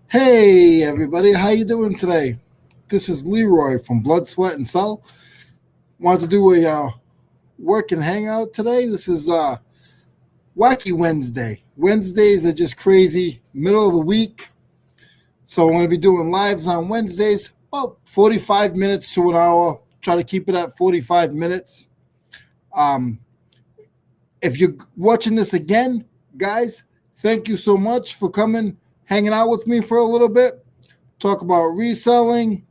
Hey everybody, how you doing today? This is Leroy from Blood, Sweat, and Soul. Wanted to do a work and hangout today. This is Wacky Wednesday. Wednesdays are just crazy, middle of the week. So I'm going to be doing lives on Wednesdays, about 45 minutes to an hour. Try to keep it at 45 minutes. Um, if you're watching this again, guys, thank you so much for coming, hanging out with me for a little bit. Talk about reselling,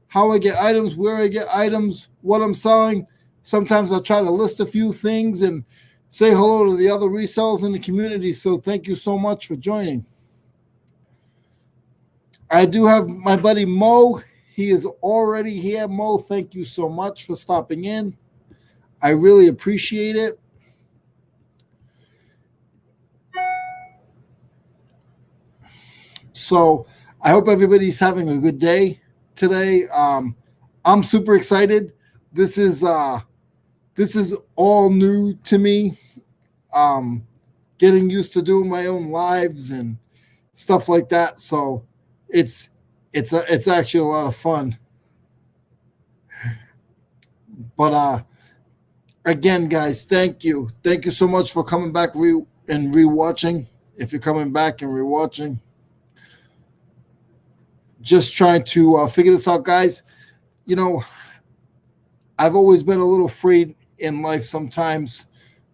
how I get items, where I get items, what I'm selling. Sometimes I'll try to list a few things and say hello to the other resellers in the community. So thank you so much for joining. I do have my buddy Mo. He is already here. Mo, thank you so much for stopping in. I really appreciate it. So I hope everybody's having a good day today. I'm super excited. This is all new to me. Um, Getting used to doing my own lives and stuff like that. So it's it's actually a lot of fun. But again, guys, thank you so much for coming back and rewatching. If you're coming back and rewatching, just trying to figure this out, guys. You know, I've always been a little afraid in life sometimes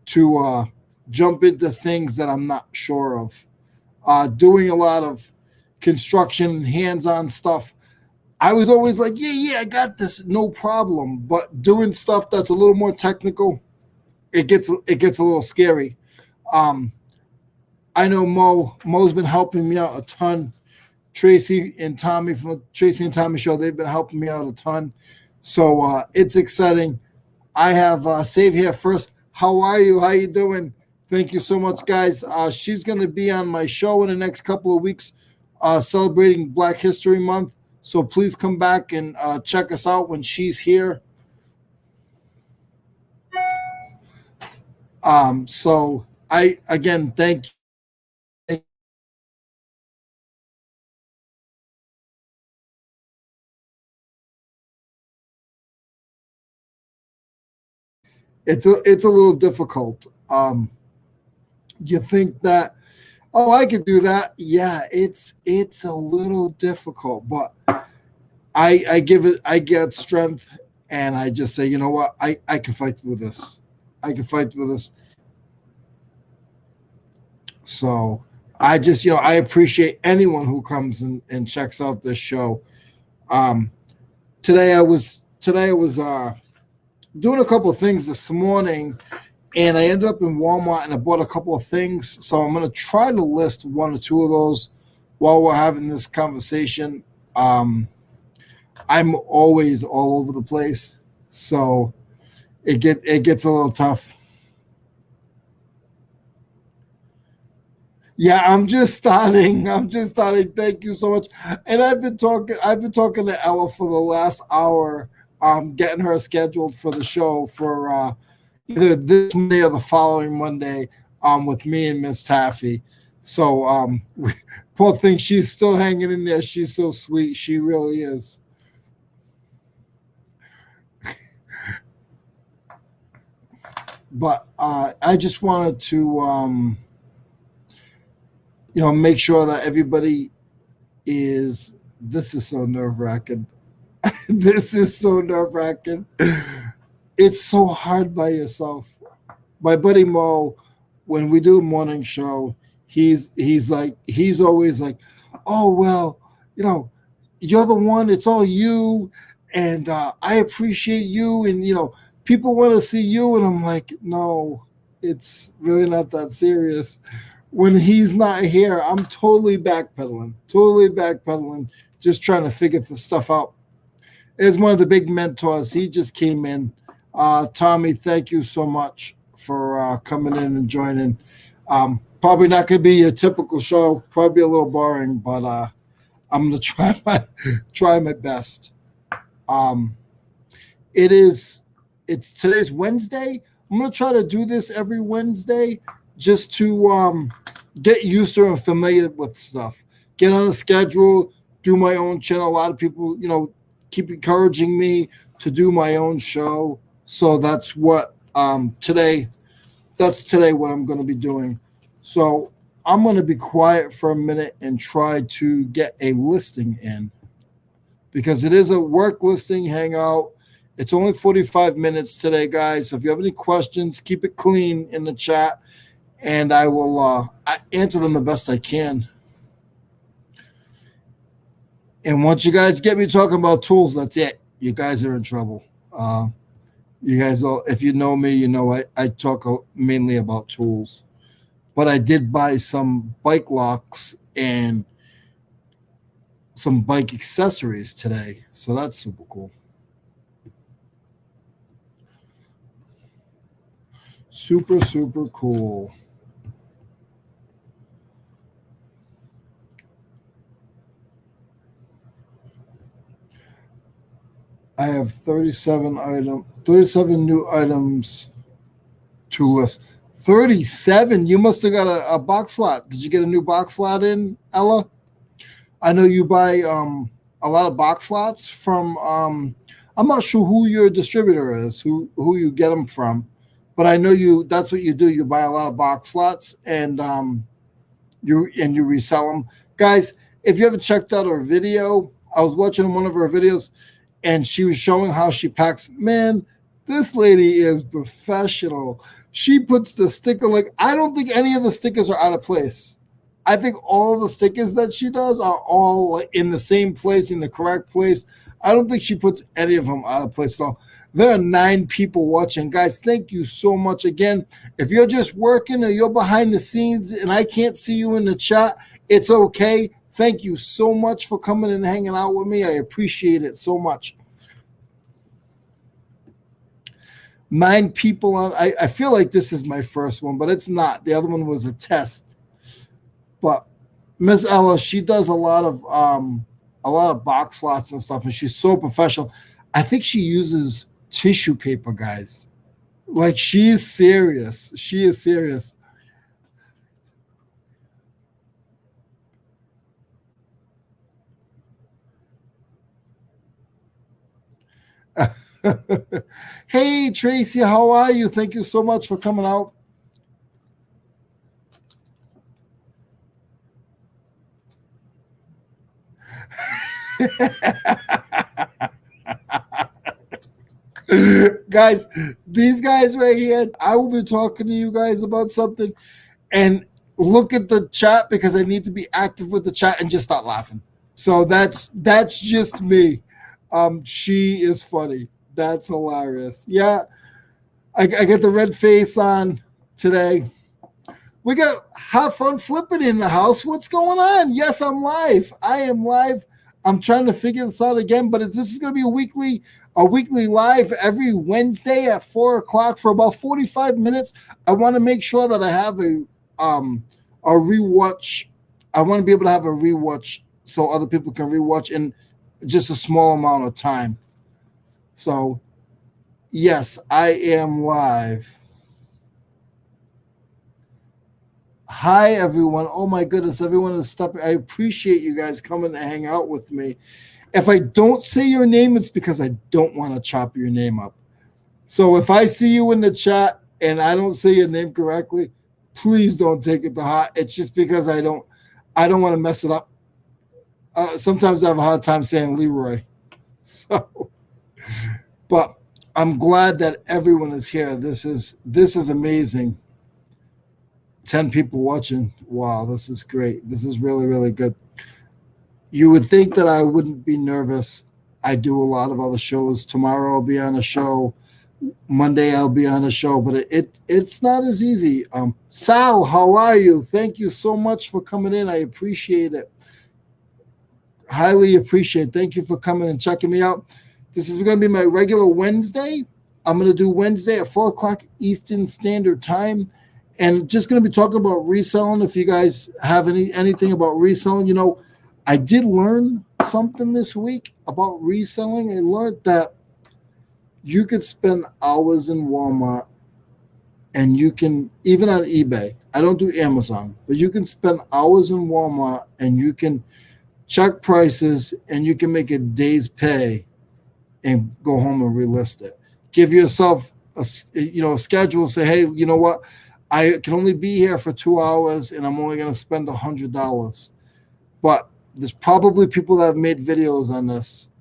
to jump into things that I'm not sure of. Doing a lot of construction, hands-on stuff. I was always like, yeah, I got this, no problem. But doing stuff that's a little more technical, it gets a little scary. Um, I know Mo's been helping me out a ton. Tracy and Tommy from the Tracy and Tommy show, they've been helping me out a ton. So it's exciting. I have Save here first. How are you? How you doing? Thank you so much, guys. She's going to be on my show in the next couple of weeks, celebrating Black History Month. So please come back and check us out when she's here. So I again thank you. It's a little difficult. You think that, oh, I could do that. Yeah, it's a little difficult, but I get strength, and I just say, you know what, I can fight through this. I can fight through this. So I just, I appreciate anyone who comes and checks out this show. Um, today I was doing a couple of things this morning, and I ended up in Walmart and I bought a couple of things. So I'm gonna try to list one or two of those while we're having this conversation. Um, I'm always all over the place, so it gets a little tough. Yeah, I'm just starting. I'm just starting. Thank you so much. And I've been talking to Ella for the last hour, getting her scheduled for the show for either this Monday or the following Monday, with me and Miss Taffy. So poor thing, she's still hanging in there. She's so sweet. She really is. But I just wanted to make sure that everybody is. This is so nerve wracking. This is so nerve wracking. It's so hard by yourself. My buddy Mo, when we do the morning show, he's always like, oh well, you know, you're the one. It's all you, and I appreciate you, and people want to see you, and I'm like, no, it's really not that serious. When he's not here, I'm totally backpedaling, just trying to figure the stuff out. Is one of the big mentors. He just came in. Tommy, thank you so much for coming in and joining. Probably not going to be a typical show. Probably a little boring, but I'm going to try my best. Um, it is. It's today's Wednesday. I'm going to try to do this every Wednesday just to get used to and familiar with stuff. get on a schedule, do my own channel. A lot of people, keep encouraging me to do my own show. So that's what today. That's today what I'm going to be doing. So I'm going to be quiet for a minute and try to get a listing in because it is a work listing hangout. It's only 45 minutes today, guys. So if you have any questions, keep it clean in the chat and I will answer them the best I can. And once you guys get me talking about tools, that's it. You guys are in trouble. You guys, if you know me, you know I talk mainly about tools. But I did buy some bike locks and some bike accessories today. So that's super cool. Super, super cool. I have 37 new items to list. 37? You must have got a box lot. Did you get a new box lot in, Ella? I know you buy a lot of box lots from I'm not sure who your distributor is, who you get them from, but I know that's what you do. You buy a lot of box lots and you resell them. Guys, if you haven't checked out her video, I was watching one of her videos and she was showing how she packs. Man, this lady is professional. She puts the sticker I don't think any of the stickers are out of place. I think all the stickers that she does are all in the same place, in the correct place. I don't think she puts any of them out of place at all. There are 9 people watching. Guys, thank you so much again. If you're just working or you're behind the scenes and I can't see you in the chat, it's okay. Thank you so much for coming and hanging out with me. I appreciate it so much. 9 people on. I feel like this is my first one, but it's not. The other one was a test. But Miss Ella, she does a lot of box slots and stuff, and she's so professional. I think she uses tissue paper, guys. Like she is serious. She is serious. Hey Tracy, how are you? Thank you so much for coming out. Guys, these guys right here, I will be talking to you guys about something and look at the chat because I need to be active with the chat and just start laughing. So that's just me. She is funny. That's hilarious. Yeah, I get the red face on today. We got have fun flipping in the house. What's going on? Yes, I'm live. I am live. I'm trying to figure this out again, but this is going to be a weekly live every Wednesday at 4:00 for about 45 minutes. I want to make sure that I have a rewatch. I want to be able to have a rewatch so other people can rewatch in just a small amount of time. So, yes, I am live. Hi, everyone. Oh, my goodness. Everyone is stepping. I appreciate you guys coming to hang out with me. If I don't say your name, it's because I don't want to chop your name up. So if I see you in the chat and I don't say your name correctly, please don't take it to heart. It's just because I don't want to mess it up. Sometimes I have a hard time saying Leroy. So, but I'm glad that everyone is here. This is amazing. 10 people watching. Wow, this is great. This is really, really good. You would think that I wouldn't be nervous. I do a lot of other shows. Tomorrow I'll be on a show. Monday I'll be on a show, but it's not as easy. Sal, how are you? Thank you so much for coming in. I appreciate it. Highly appreciate it. Thank you for coming and checking me out. This is going to be my regular Wednesday. I'm going to do Wednesday at 4:00 Eastern Standard Time. And just going to be talking about reselling. If you guys have anything about reselling, I did learn something this week about reselling. I learned that you could spend hours in Walmart and you can, even on eBay, I don't do Amazon, but you can spend hours in Walmart and you can check prices and you can make a day's pay and go home and relist it. Give yourself a schedule. Say, hey, you know what? I can only be here for 2 hours and I'm only going to spend $100. But there's probably people that have made videos on this,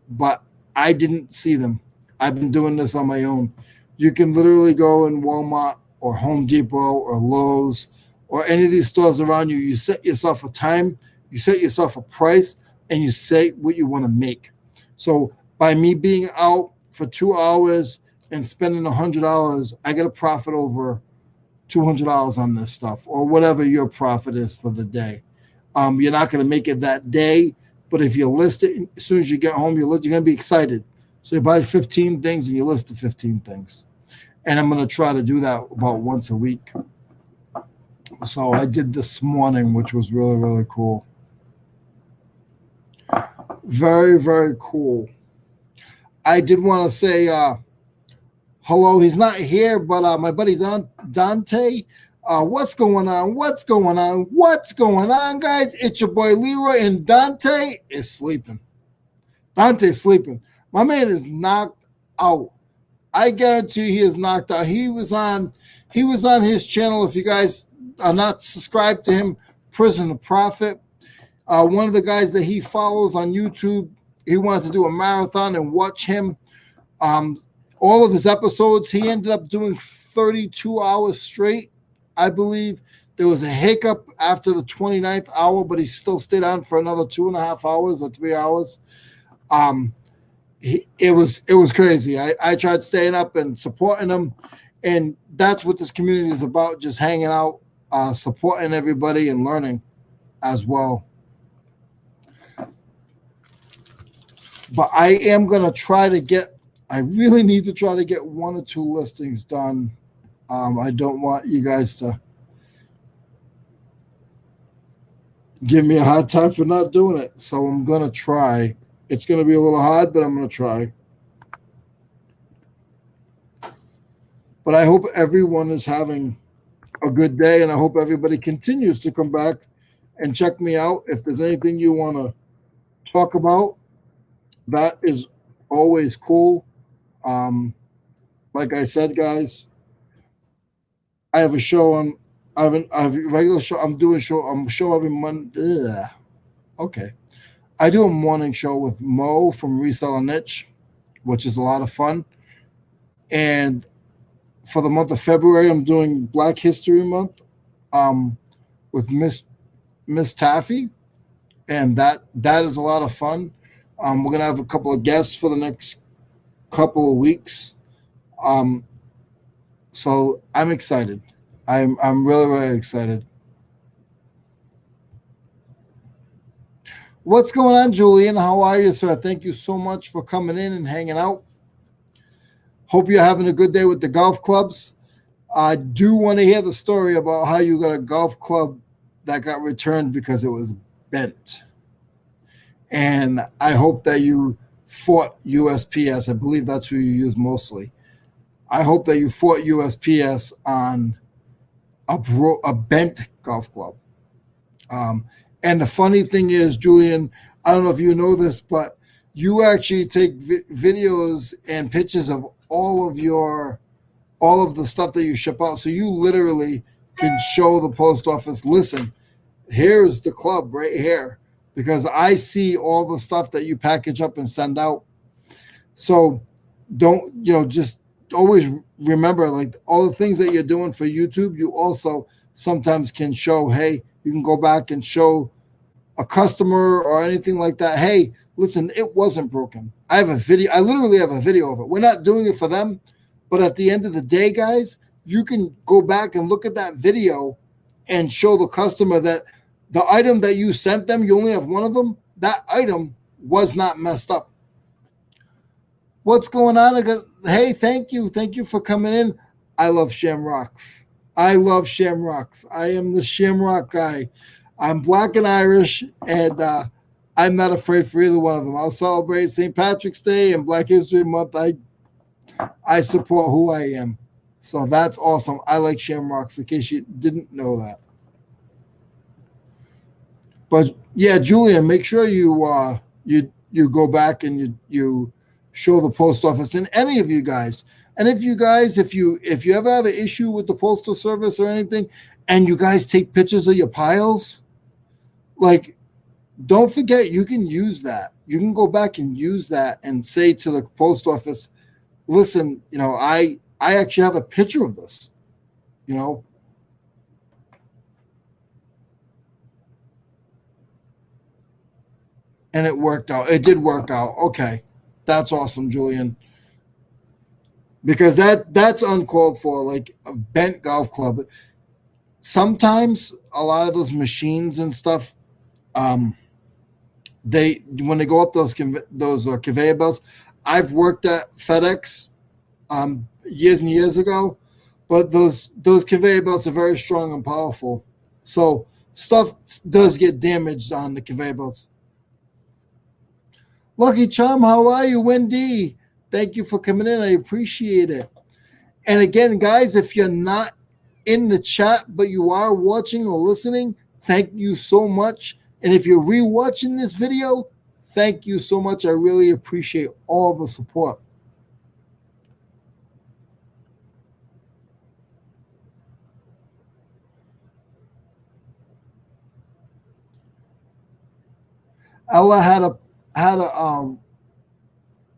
but I didn't see them. I've been doing this on my own. You can literally go in Walmart or Home Depot or Lowe's or any of these stores around you. You set yourself a time, you set yourself a price, and you say what you want to make. So by me being out for 2 hours and spending $100, I get a profit over $200 on this stuff or whatever your profit is for the day. You're not going to make it that day, but if you list it as soon as you get home, you're going to be excited. So you buy 15 things and you list the 15 things. And I'm going to try to do that about once a week. So I did this morning, which was really, really cool. Very, very cool. I did want to say hello. He's not here, but my buddy Dante, what's going on? What's going on? What's going on, guys? It's your boy Leroy, and Dante is sleeping. Dante's sleeping. My man is knocked out. I guarantee he is knocked out. He was on his channel. If you guys are not subscribed to him, Prison to Profit. One of the guys that he follows on YouTube, he wanted to do a marathon and watch him. All of his episodes, he ended up doing 32 hours straight, I believe. There was a hiccup after the 29th hour, but he still stayed on for another 2.5 hours or 3 hours. It was crazy. I tried staying up and supporting him, and that's what this community is about, just hanging out, supporting everybody and learning as well. But I am going to try to get, I really need to try to get 1 or 2 listings done. I don't want you guys to give me a hard time for not doing it. So I'm going to try. It's going to be a little hard, but I'm going to try. But I hope everyone is having a good day, and I hope everybody continues to come back and check me out. If there's anything you want to talk about, that is always cool. Like I said, guys, I have a show on. I have a regular show. I'm doing a show every Monday. Ugh. Okay. I do a morning show with Mo from Reselling Niche, which is a lot of fun. And for the month of February, I'm doing Black History Month with Miss Taffy, and that is a lot of fun. We're gonna have a couple of guests for the next couple of weeks. So I'm excited. I'm really, really excited. What's going on, Julian? How are you, sir? Thank you so much for coming in and hanging out. Hope you're having a good day with the golf clubs. I do want to hear the story about how you got a golf club that got returned because it was bent. And I hope that you fought USPS. I believe that's who you use mostly. I hope that you fought USPS on a bent golf club. And the funny thing is, Julian, I don't know if you know this, but you actually take videos and pictures of all of the stuff that you ship out. So you literally can show the post office, listen, here's the club right here, because I see all the stuff that you package up and send out. So don't, just always remember, like, all the things that you're doing for YouTube, you also sometimes can show, hey, you can go back and show a customer or anything like that. Hey, listen, it wasn't broken. I have a video. I literally have a video of it. We're not doing it for them, but at the end of the day, guys, you can go back and look at that video and show the customer that the item that you sent them, you only have one of them, that item was not messed up. What's going on? Hey, thank you. Thank you for coming in. I love shamrocks. I love shamrocks. I am the shamrock guy. I'm Black and Irish, and I'm not afraid for either one of them. I'll celebrate St. Patrick's Day and Black History Month. I support who I am. So that's awesome. I like shamrocks. In case you didn't know that, but yeah, Julian, make sure you go back and you show the post office and any of you guys. And if you guys, if you ever have an issue with the postal service or anything, and you guys take pictures of your piles, like don't forget you can use that. You can go back and use that and say to the post office, listen, I actually have a picture of this, you know, and it worked out. It did work out. Okay. That's awesome, Julian. Because that's uncalled for, like a bent golf club. Sometimes a lot of those machines and stuff, um, they when they go up those conveyor belts. I've worked at FedEx years and years ago, but those conveyor belts are very strong and powerful. So stuff does get damaged on the conveyor belts. Lucky Chum, how are you, Wendy? Thank you for coming in. I appreciate it. And again, guys, if you're not in the chat, but you are watching or listening, thank you so much. And if you're rewatching this video, thank you so much. I really appreciate all the support. Ella had a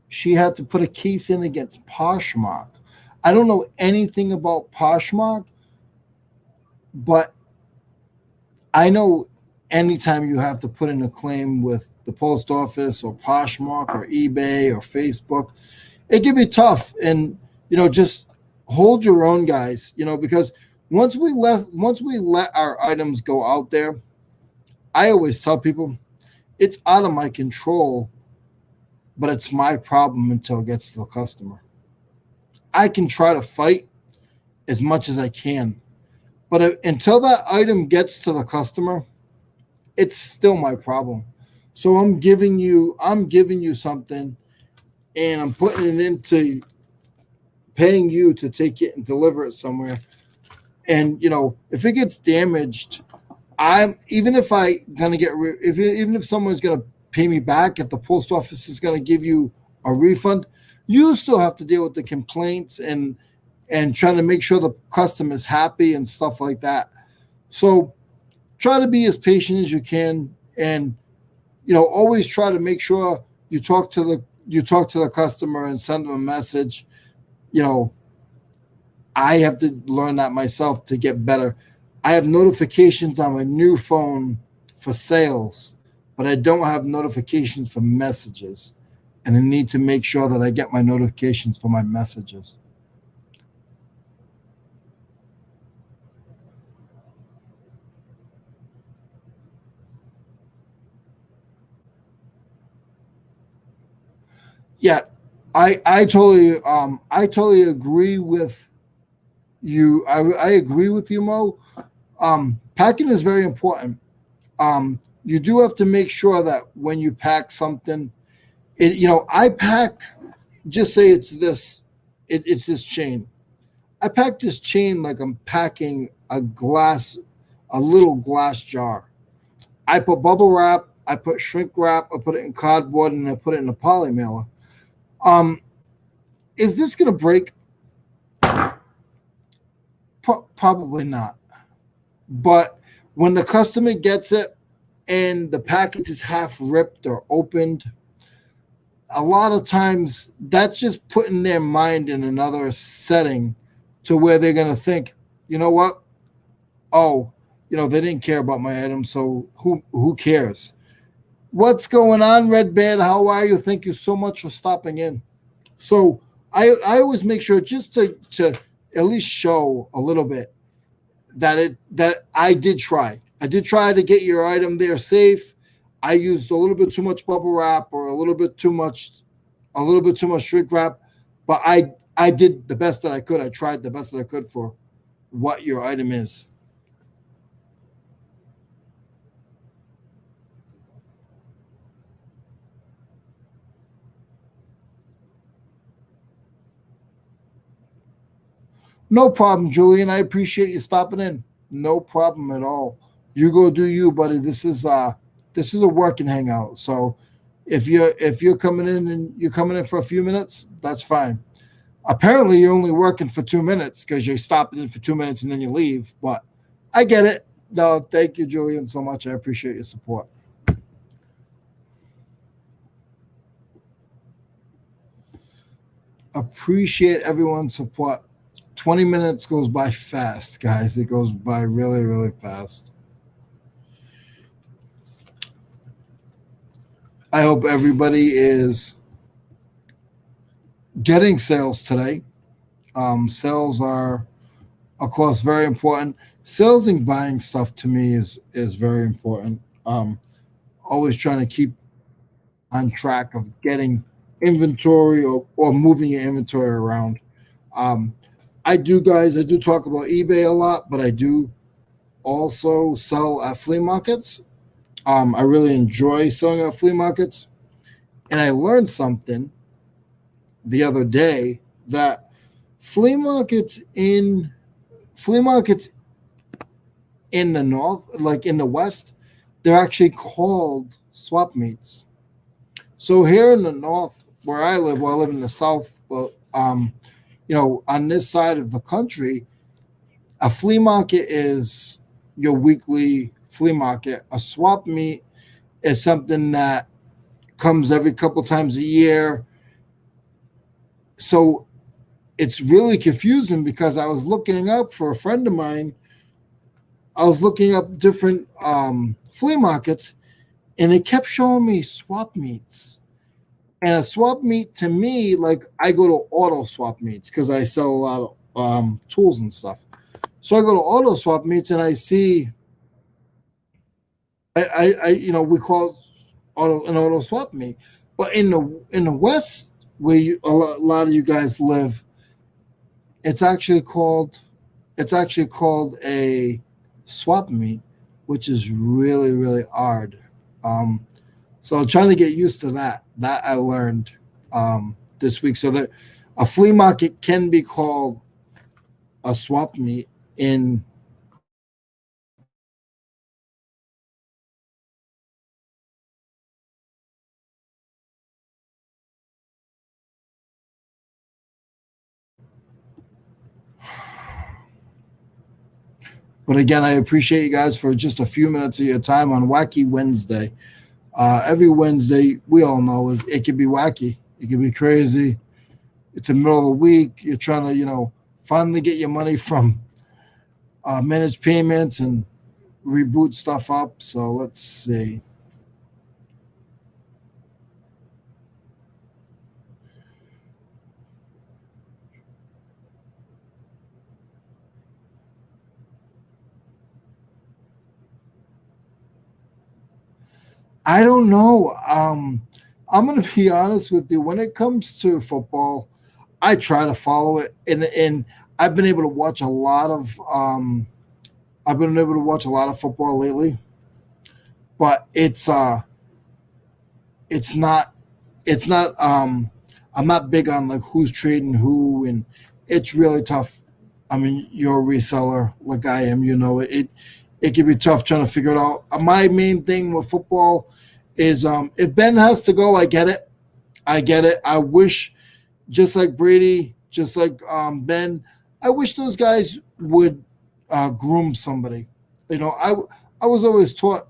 she had to put a case in against Poshmark. I don't know anything about Poshmark, but I know anytime you have to put in a claim with the post office or Poshmark or eBay or Facebook, it can be tough. And just hold your own, guys. Because once we let our items go out there, I always tell people it's out of my control, but it's my problem until it gets to the customer. I can try to fight as much as I can, but until that item gets to the customer, it's still my problem. So I'm giving you something, and I'm putting it into paying you to take it and deliver it somewhere. And if it gets damaged, I'm even if I gonna get if even if someone's gonna pay me back, if the post office is gonna give you a refund, you still have to deal with the complaints and trying to make sure the customer is happy and stuff like that. So try to be as patient as you can, and always try to make sure you talk to the customer and send them a message. You know, I have to learn that myself to get better. I have notifications on my new phone for sales, but I don't have notifications for messages. And I need to make sure that I get my notifications for my messages. Yeah, I totally agree with you. I agree with you, Mo. Packing is very important. You do have to make sure that when you pack something, I pack. Just say it's this chain. I pack this chain like I'm packing a little glass jar. I put bubble wrap, I put shrink wrap, I put it in cardboard, and I put it in a poly mailer. Um, is this gonna break? Probably not. But when the customer gets it and the package is half ripped or opened, a lot of times that's just putting their mind in another setting to where they're going to think, you know what? Oh, they didn't care about my item, so who cares? What's going on, Red Band? How are you? Thank you so much for stopping in. So I always make sure just to at least show a little bit that I did try. I did try to get your item there safe. I used a little bit too much bubble wrap or a little bit too much shrink wrap, but I did the best that I could. I tried the best that I could for what your item is. No problem, Julian. I appreciate you stopping in. No problem at all. You go do you, buddy. This is a working hangout. So if you're coming in and you're coming in for a few minutes, that's fine. Apparently you're only working for 2 minutes because you stop in for 2 minutes and then you leave. But I get it. No, thank you, Julian, so much. I appreciate your support. Appreciate everyone's support. 20 minutes goes by fast, guys. It goes by really, really fast. I hope everybody is getting sales today. Sales are, of course, very important. Sales and buying stuff to me is very important. Always trying to keep on track of getting inventory or moving your inventory around. Um, I do talk about eBay a lot, but I do also sell at flea markets. I really enjoy selling at flea markets. And I learned something the other day that flea markets in flea markets in the north, like in the west, they're actually called swap meets. So here in the north, where I live, well, I live in the south, but on this side of the country, a flea market is your weekly flea market. A swap meet is something that comes every couple times a year. So it's really confusing because I was looking up for a friend of mine. I was looking up different flea markets, and it kept showing me swap meets. And a swap meet to me, like I go to auto swap meets because I sell a lot of tools and stuff. So I go to auto swap meets and I see, we call it an auto swap meet, but in the West where a lot of you guys live, it's actually called a swap meet, which is really really odd. Um, so I'm trying to get used to that. That I learned this week. So that a flea market can be called a swap meet in. But again, I appreciate you guys for just a few minutes of your time on Wacky Wednesday. Every Wednesday, we all know it can be wacky. It can be crazy. It's the middle of the week. You're trying to, finally get your money from managed payments and reboot stuff up. So let's see. I don't know. I'm going to be honest with you. When it comes to football, I try to follow it, and I've been able to watch a lot of I've been able to watch a lot of football lately, but it's not it's not I'm not big on like who's trading who, and it's really tough. I mean, you're a reseller like I am, it can be tough trying to figure it out. My main thing with football is if Ben has to go, I get it. I get it. I wish, just like Brady, just like Ben, I wish those guys would groom somebody. You know, I I was always taught,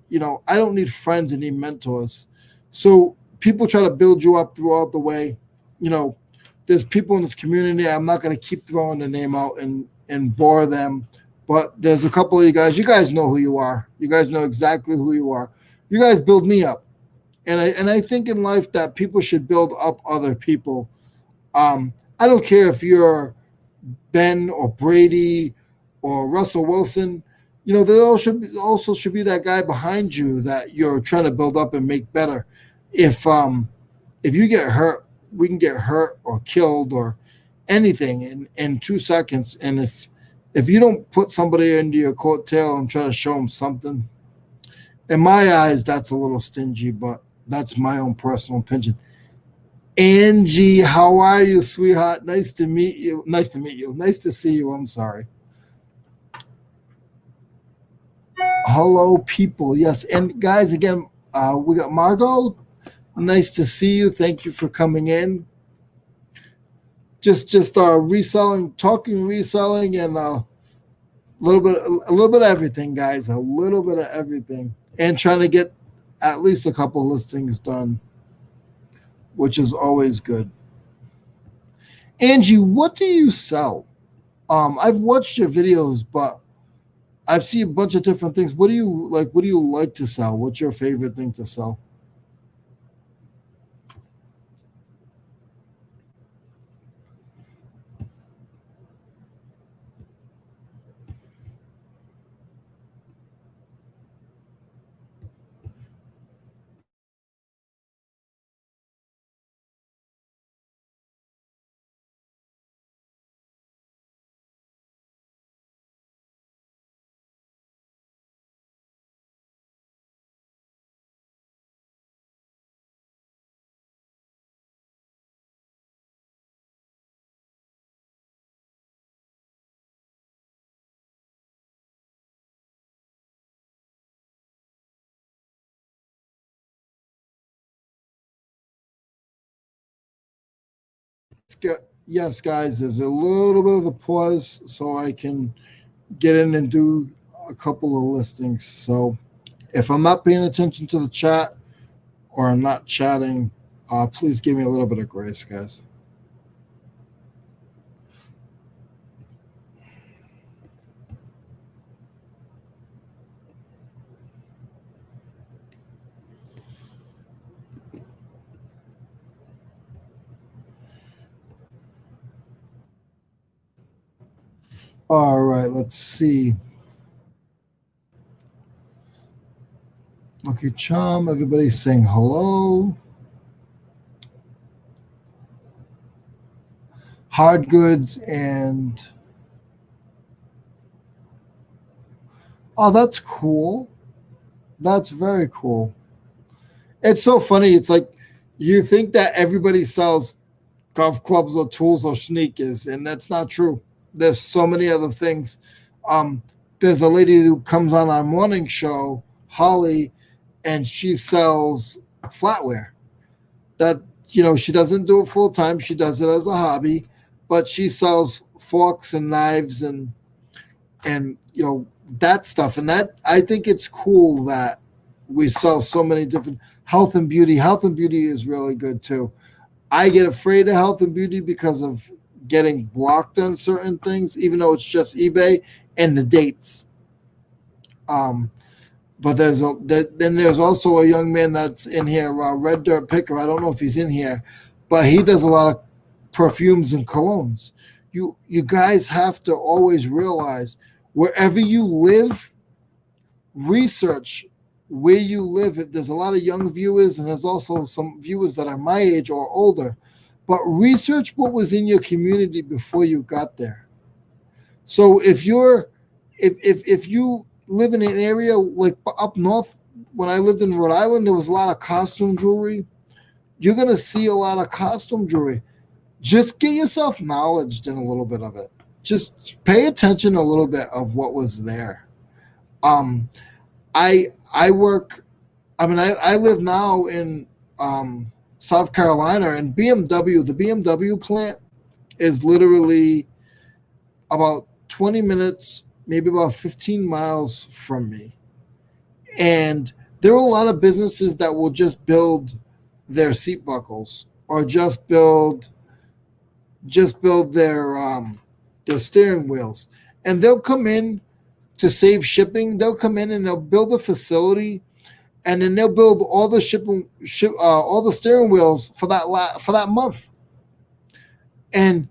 I don't need friends, I need mentors. So people try to build you up throughout the way. You know, there's people in this community. I'm not going to keep throwing the name out and bore them, but there's a couple of you guys. You guys know who you are. You guys know exactly who you are. You guys build me up, and I think in life that people should build up other people. I don't care if you're Ben or Brady or Russell Wilson. There also should be that guy behind you that you're trying to build up and make better. If you get hurt, we can get hurt or killed or anything in 2 seconds. And if you don't put somebody into your coattail and try to show them something, in my eyes, that's a little stingy, but that's my own personal opinion. Angie, how are you, sweetheart? Nice to meet you. Nice to meet you. Nice to see you. I'm sorry. Hello, people. Yes, and guys, again, we got Margot. Nice to see you. Thank you for coming in. Just reselling, talking reselling, and a little bit of everything, guys. A little bit of everything, and trying to get at least a couple listings done, which is always good. Angie, what do you sell? I've watched your videos, but I've seen a bunch of different things. What do you like? What do you like to sell? What's your favorite thing to sell? Yes, guys, there's a little bit of a pause so I can get in and do a couple of listings. So if I'm not paying attention to the chat or I'm not chatting, please give me a little bit of grace, guys. All right, let's see. Lucky Charm, everybody's saying hello. Hard goods and oh, that's cool. That's very cool. It's so funny. It's like you think that everybody sells golf clubs or tools or sneakers, and that's not true. There's so many other things. Um, there's a lady who comes on our morning show, Holly, and she sells flatware. That she doesn't do it full time. She does it as a hobby, but she sells forks and knives and that stuff. And that I think it's cool that we sell so many different health and beauty. Health and beauty is really good too. I get afraid of health and beauty because of getting blocked on certain things, even though it's just eBay and the dates. Um, but then there's also a young man that's in here, Red Dirt Picker. I don't know if he's in here, but he does a lot of perfumes and colognes. You guys have to always realize wherever you live, research where you live. There's a lot of young viewers, and there's also some viewers that are my age or older. But research what was in your community before you got there. So if you live in an area like up north, when I lived in Rhode Island, there was a lot of costume jewelry. You're gonna see a lot of costume jewelry. Just get yourself knowledged in a little bit of it. Just pay attention a little bit of what was there. Um, I work. I mean, I live now in South Carolina, and the BMW plant is literally about 20 minutes, maybe about 15 miles from me. And there are a lot of businesses that will just build their seat buckles or just build their steering wheels, and they'll come in to save shipping. They'll come in and they'll build a facility, and then they'll build all the all the steering wheels for that month, and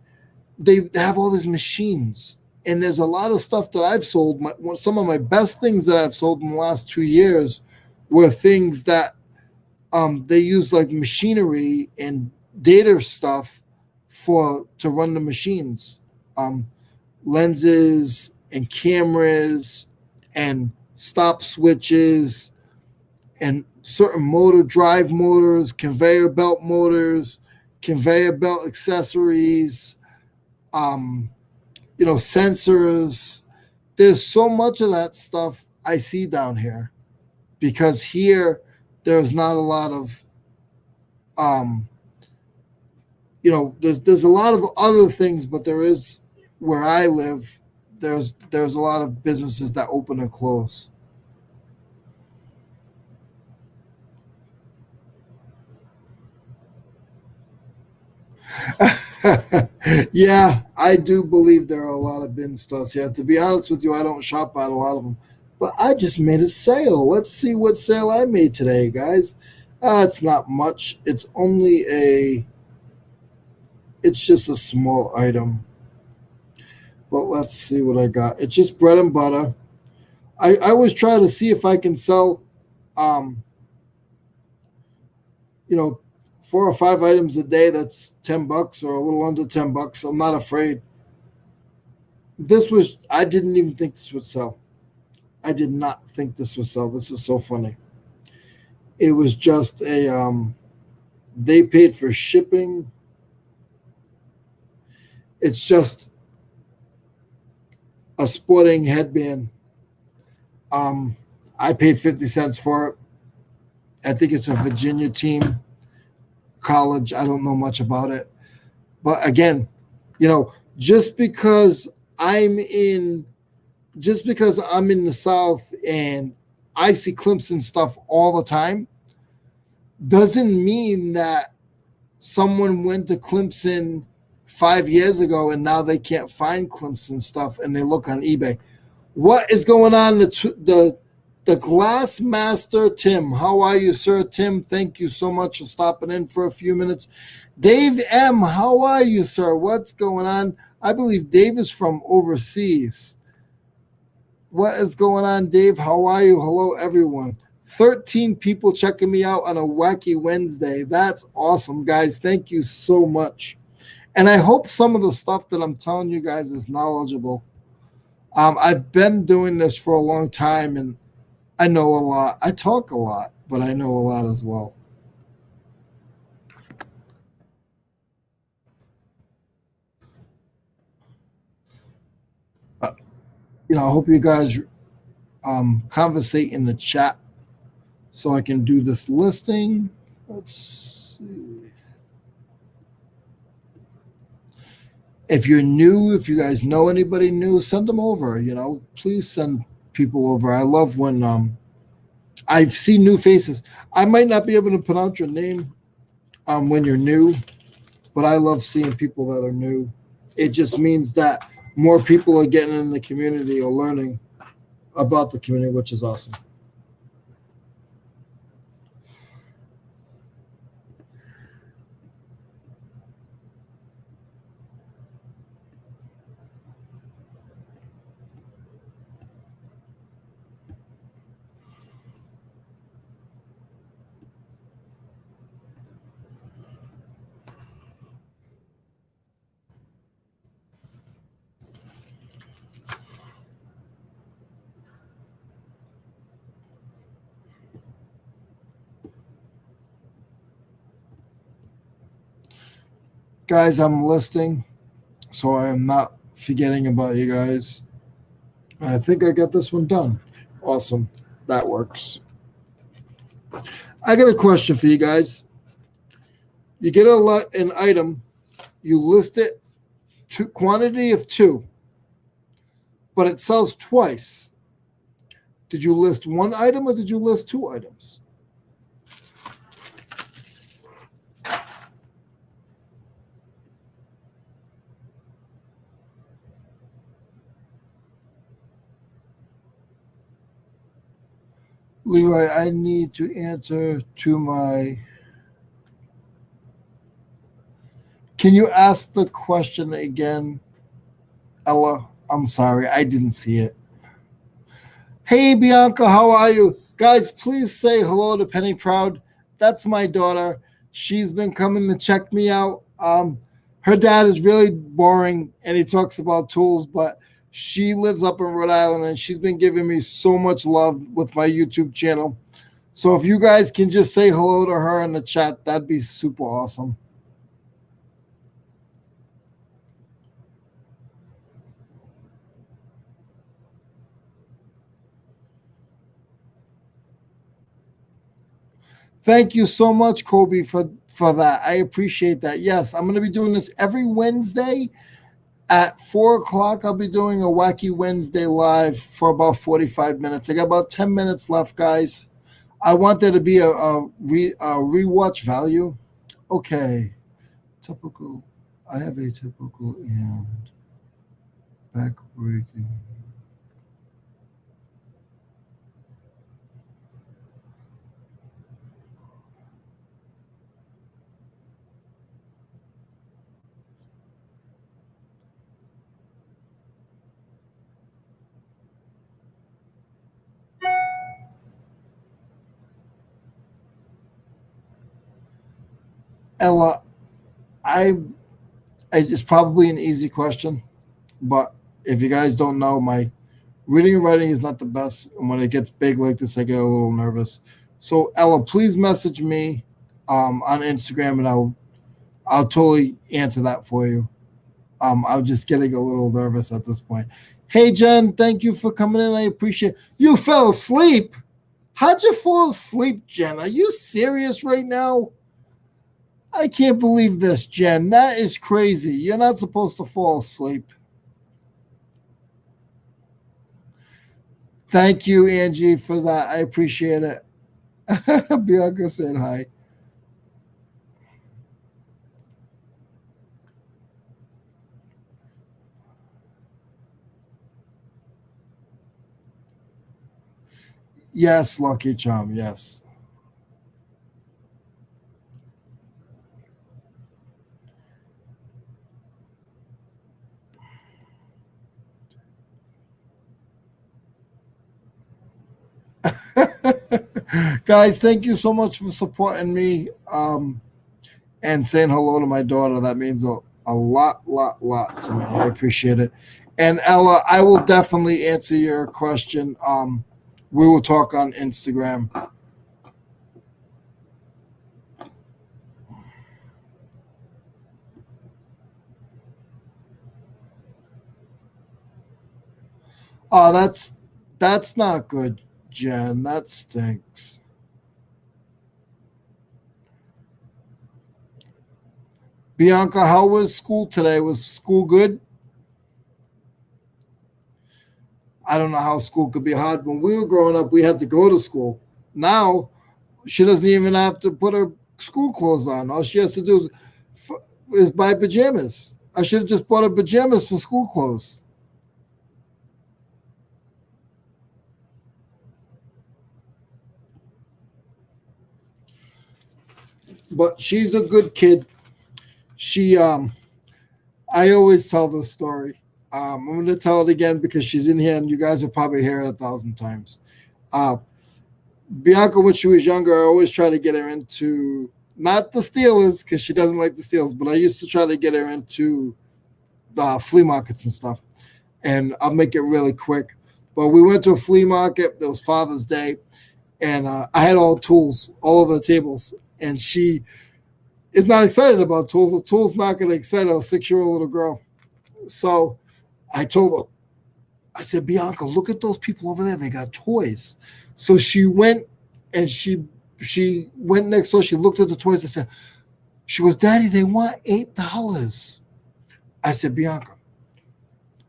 they have all these machines. And there's a lot of stuff that I've sold. Some of my best things that I've sold in the last 2 years were things that they use like machinery and data stuff to run the machines, um, lenses and cameras and stop switches and certain drive motors, conveyor belt motors. conveyor belt accessories, um, sensors. There's so much of that stuff I see down here because here there's not a lot of um, there's a lot of other things, but there is where I live. There's a lot of businesses that open and close. Yeah, I do believe there are a lot of bin stores here. To be honest with you, I don't shop at a lot of them, but I just made a sale. Let's see what sale I made today, guys. It's not much. It's just a small item. But let's see what I got. It's just bread and butter. I always try to see if I can sell, um, you know, 4 or 5 items a day. That's $10 or a little under $10. I'm not afraid. I didn't even think this would sell. I did not think this would sell. This is so funny. It was just they paid for shipping. It's just a sporting headband. Um, I paid 50 cents for it. I think it's a Virginia team, college. I don't know much about it. But again, you know, just because I'm in just because I'm in the South and I see Clemson stuff all the time doesn't mean that someone went to Clemson 5 years ago and now they can't find Clemson stuff and they look on eBay. What is going on? The Glassmaster Tim. How are you, sir? Tim, thank you so much for stopping in for a few minutes. Dave M, how are you, sir? What's going on? I believe Dave is from overseas. What is going on, Dave? How are you? Hello, everyone. 13 people checking me out on a wacky Wednesday. That's awesome, guys. Thank you so much. And I hope some of the stuff that I'm telling you guys is knowledgeable. I've been doing this for a long time and I know a lot. I talk a lot, but I know a lot as well. Uh, I hope you guys conversate in the chat so I can do this listing. Let's see. If you're new, if you guys know anybody new, send them over. Please send people over. I love when I see new faces. I might not be able to pronounce your name when you're new, but I love seeing people that are new. It just means that more people are getting in the community or learning about the community, which is awesome. Guys, I'm listing, so I am not forgetting about you guys. And I think I got this one done. Awesome. That works. I got a question for you guys. You get an item, you list it to quantity of 2, but it sells twice. Did you list 1 item or did you list 2 items? Leroy, I need to answer to my. Can you ask the question again, Ella? I'm sorry, I didn't see it. Hey, Bianca, how are you? Guys, please say hello to Penny Proud. That's my daughter. She's been coming to check me out. Her dad is really boring and he talks about tools, but she lives up in Rhode Island and she's been giving me so much love with my YouTube channel. So if you guys can just say hello to her in the chat, that'd be super awesome. Thank you so much, Kobe, for that. I appreciate that. Yes, I'm going to be doing this every Wednesday at 4 o'clock. I'll be doing a Wacky Wednesday live for about 45 minutes. I got about 10 minutes left, guys. I want there to be a rewatch value. Okay. Typical. I have a typical and backbreaking. Ella, I it's probably an easy question, but if you guys don't know, my reading and writing is not the best, and when it gets big like this, I get a little nervous. So Ella, please message me on Instagram, and I'll totally answer that for you. I'm just getting a little nervous at this point. Hey Jen, thank you for coming in. I appreciate it. You fell asleep. How'd you fall asleep, Jen? Are you serious right now? I can't believe this, Jen. That is crazy. You're not supposed to fall asleep. Thank you, Angie, for that. I appreciate it. Bianca said hi. Yes, Lucky Charm. Yes. Guys, thank you so much for supporting me and saying hello to my daughter. That means a lot to me. I appreciate it. And Ella, I will definitely answer your question. We will talk on Instagram. Oh, that's not good, Jen. That stinks. Bianca, how was school today? Was school good? I don't know how school could be hard. When we were growing up, we had to go to school. Now she doesn't even have to put her school clothes on. All she has to do is buy pajamas. I should have just bought her pajamas for school clothes. But she's a good kid. She I always tell this story. I'm going to tell it again because she's in here and you guys will probably hear it 1,000 times. Uh, Bianca, when she was younger, I always try to get her into not the Steelers because she doesn't like the Steelers, but I used to try to get her into the flea markets and stuff. And I'll make it really quick. But we went to a flea market. It was Father's Day, and I had all tools all over the tables. And she is not excited about tools. The tool's not going to excite a 6-year-old little girl. So I told her, I said, Bianca, look at those people over there. They got toys. So she went and she went next door. She looked at the toys and said, she goes, Daddy, they want $8. I said, Bianca,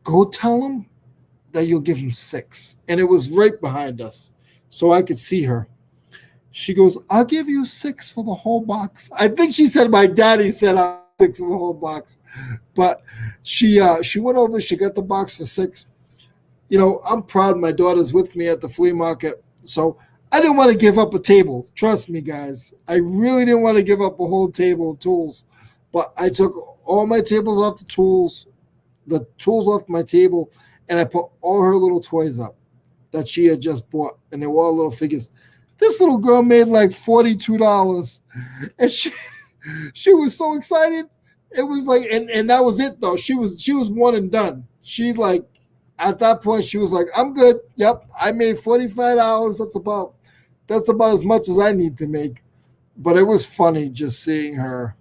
go tell them that you'll give them 6. And it was right behind us. So I could see her. She goes, I'll give you 6 for the whole box. I think she said my daddy said I'll 6 for the whole box. But she went over, she got the box for 6. I'm proud my daughter's with me at the flea market. So I didn't want to give up a table. Trust me, guys. I really didn't want to give up a whole table of tools. But I took all my tables off the tools off my table, and I put all her little toys up that she had just bought. And they were all little figures. This little girl made like $42. And she was so excited. It was like, and that was it though. She was one and done. She like at that point she was like, I'm good. Yep, I made $45. That's about as much as I need to make. But it was funny just seeing her.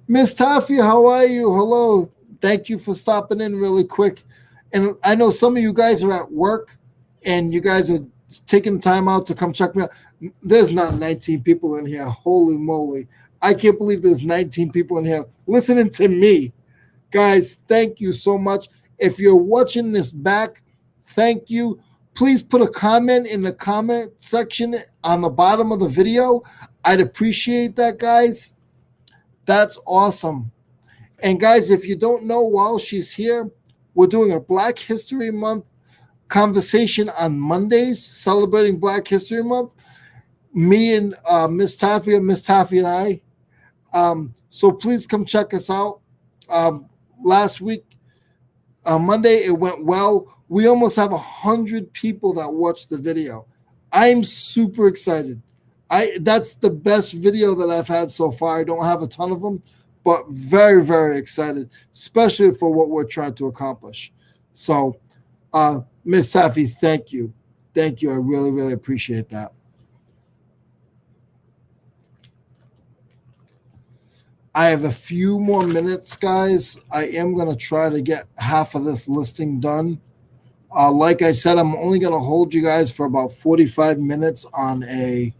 Miss Taffy, how are you? Hello. Thank you for stopping in really quick. And I know some of you guys are at work and you guys are taking time out to come check me out. There's not 19 people in here. Holy moly. I can't believe there's 19 people in here listening to me. Guys, thank you so much. If you're watching this back, thank you. Please put a comment in the comment section on the bottom of the video. I'd appreciate that, guys. That's awesome. And guys, if you don't know, while she's here, we're doing a Black History Month conversation on Mondays, celebrating Black History Month. Me and Miss Taffy and I. So please come check us out. Last week, Monday, it went well. We almost have 100 people that watched the video. I'm super excited. That's the best video that I've had so far. I don't have a ton of them, but very, very excited, especially for what we're trying to accomplish. So, Miss Taffy, thank you. Thank you. I really, really appreciate that. I have a few more minutes, guys. I am going to try to get half of this listing done. Like I said, I'm only going to hold you guys for about 45 minutes on a...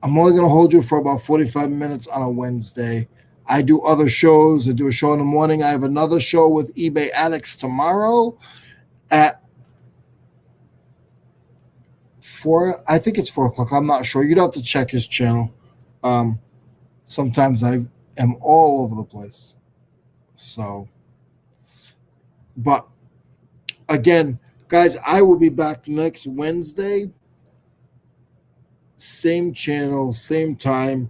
I'm only going to hold you for about 45 minutes on a Wednesday. I do other shows. I do a show in the morning. I have another show with eBay Addicts tomorrow at 4. I think it's 4 o'clock. I'm not sure. You'd have to check his channel. Sometimes I am all over the place. So, but again, guys, I will be back next Wednesday. Same channel, same time.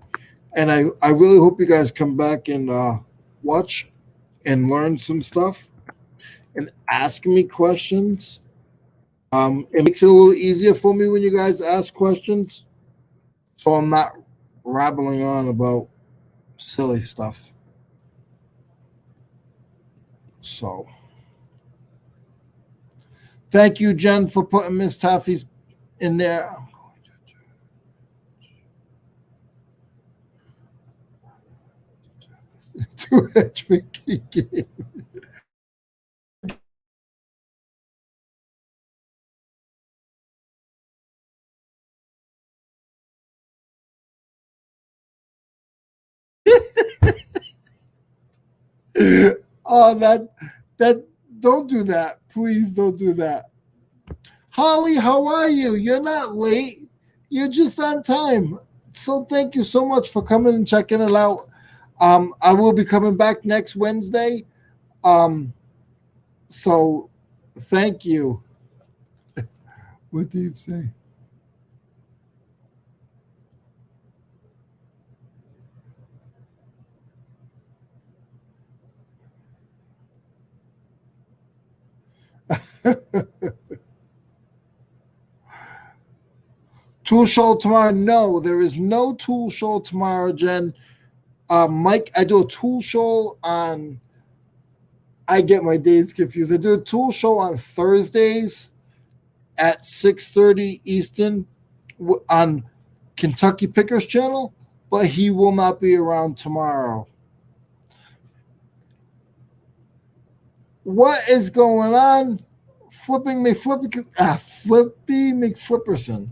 And I really hope you guys come back and watch and learn some stuff and ask me questions. It makes it a little easier for me when you guys ask questions, so I'm not rambling on about silly stuff. So, thank you, Jen, for putting Miss Taffy's in there. To hedge game. Oh, that don't do that. Please don't do that. Holly, how are you? You're not late. You're just on time. So thank you so much for coming and checking it out. I will be coming back next Wednesday. So thank you. What do you say? Tool show tomorrow? No, there is no tool show tomorrow, Jen. Mike, I do a tool show on... I get my days confused. I do a tool show on Thursdays at 6:30 Eastern on Kentucky Pickers channel, but he will not be around tomorrow. What is going on? Flippy McFlipperson.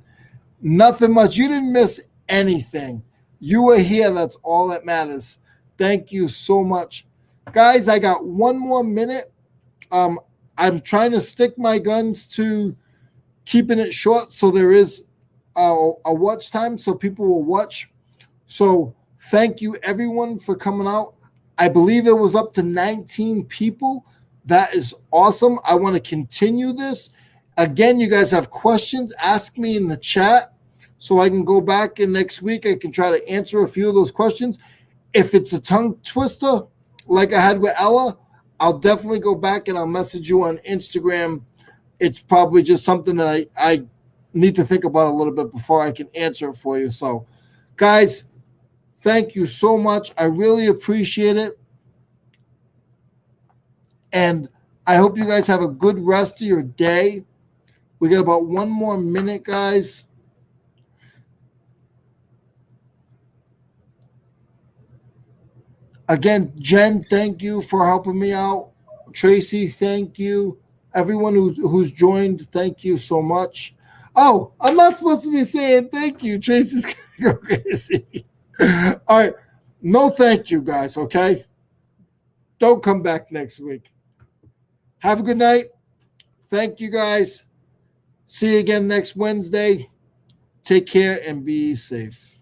Nothing much. You didn't miss anything. You were here. That's all that matters. Thank you so much. Guys, I got one more minute. I'm trying to stick my guns to keeping it short so there is a watch time so people will watch. So thank you, everyone, for coming out. I believe it was up to 19 people. That is awesome. I want to continue this. Again, you guys have questions, ask me in the chat so I can go back and next week I can try to answer a few of those questions. If it's a tongue twister like I had with Ella, I'll definitely go back and I'll message you on Instagram. It's probably just something that I need to think about a little bit before I can answer it for you. So, guys, thank you so much. I really appreciate it. And I hope you guys have a good rest of your day. We got about one more minute, guys. Again, Jen, thank you for helping me out. Tracy, thank you. Everyone who's joined, thank you so much. Oh, I'm not supposed to be saying thank you. Tracy's gonna go crazy. All right. No thank you, guys, okay? Don't come back next week. Have a good night. Thank you, guys. See you again next Wednesday. Take care and be safe.